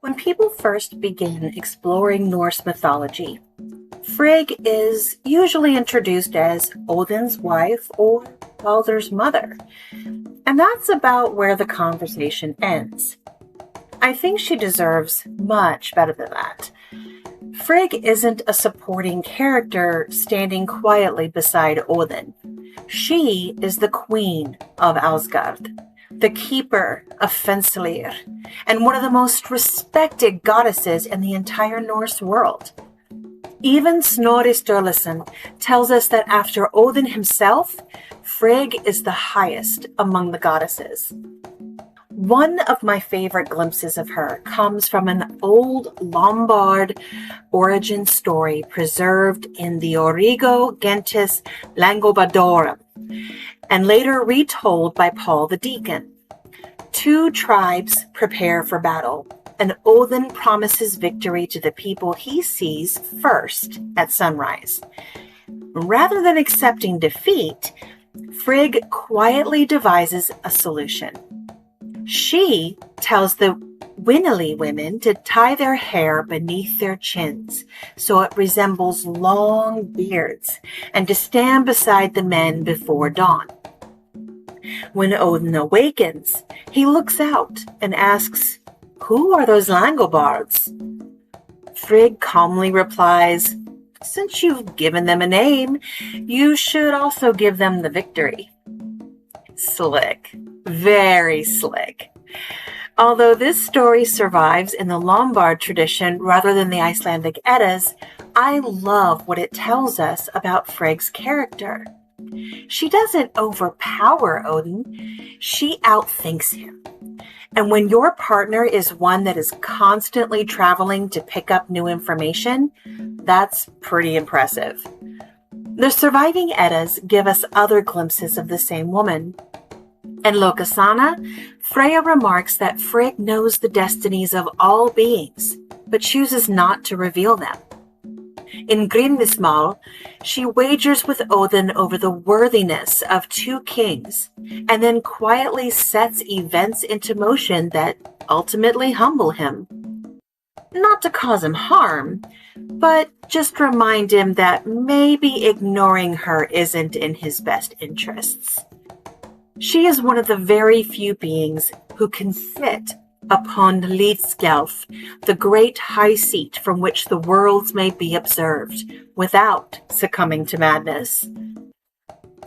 When people first begin exploring Norse mythology, Frigg is usually introduced as Odin's wife or Balder's mother, and that's about where the conversation ends. I think she deserves much better than that. Frigg isn't a supporting character standing quietly beside Odin. She is the queen of Asgard, the keeper of Fensalir, and one of the most respected goddesses in the entire Norse world. Even Snorri Sturluson tells us that after Odin himself, Frigg is the highest among the goddesses. One of my favorite glimpses of her comes from an old Lombard origin story preserved in the Origo Gentis Langobardorum, and later retold by Paul the Deacon. Two tribes prepare for battle, and Odin promises victory to the people he sees first at sunrise. Rather than accepting defeat, Frigg quietly devises a solution. She tells the Winili women to tie their hair beneath their chins so it resembles long beards, and to stand beside the men before dawn. When Odin awakens, he looks out and asks, "Who are those Langobards?" Frigg calmly replies, "Since you've given them a name, you should also give them the victory." Slick. Very slick. Although this story survives in the Lombard tradition rather than the Icelandic Eddas, I love what it tells us about Frigg's character. She doesn't overpower Odin, she outthinks him. And when your partner is one that is constantly traveling to pick up new information, that's pretty impressive. The surviving Eddas give us other glimpses of the same woman. In Lokasenna, Freya remarks that Frigg knows the destinies of all beings, but chooses not to reveal them. In Grímnismál, she wagers with Odin over the worthiness of two kings, and then quietly sets events into motion that ultimately humble him. Not to cause him harm, but just remind him that maybe ignoring her isn't in his best interests. She is one of the very few beings who can sit upon Lidskjalf, the great high seat from which the worlds may be observed, without succumbing to madness.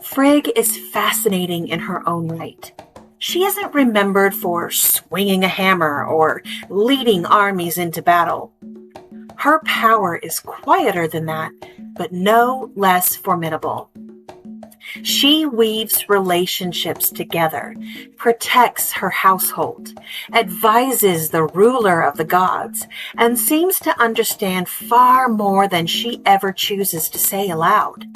Frigg is fascinating in her own right. She isn't remembered for swinging a hammer or leading armies into battle. Her power is quieter than that, but no less formidable. She weaves relationships together, protects her household, advises the ruler of the gods, and seems to understand far more than she ever chooses to say aloud.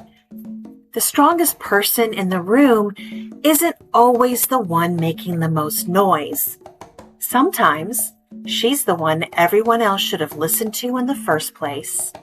The strongest person in the room isn't always the one making the most noise. Sometimes she's the one everyone else should have listened to in the first place.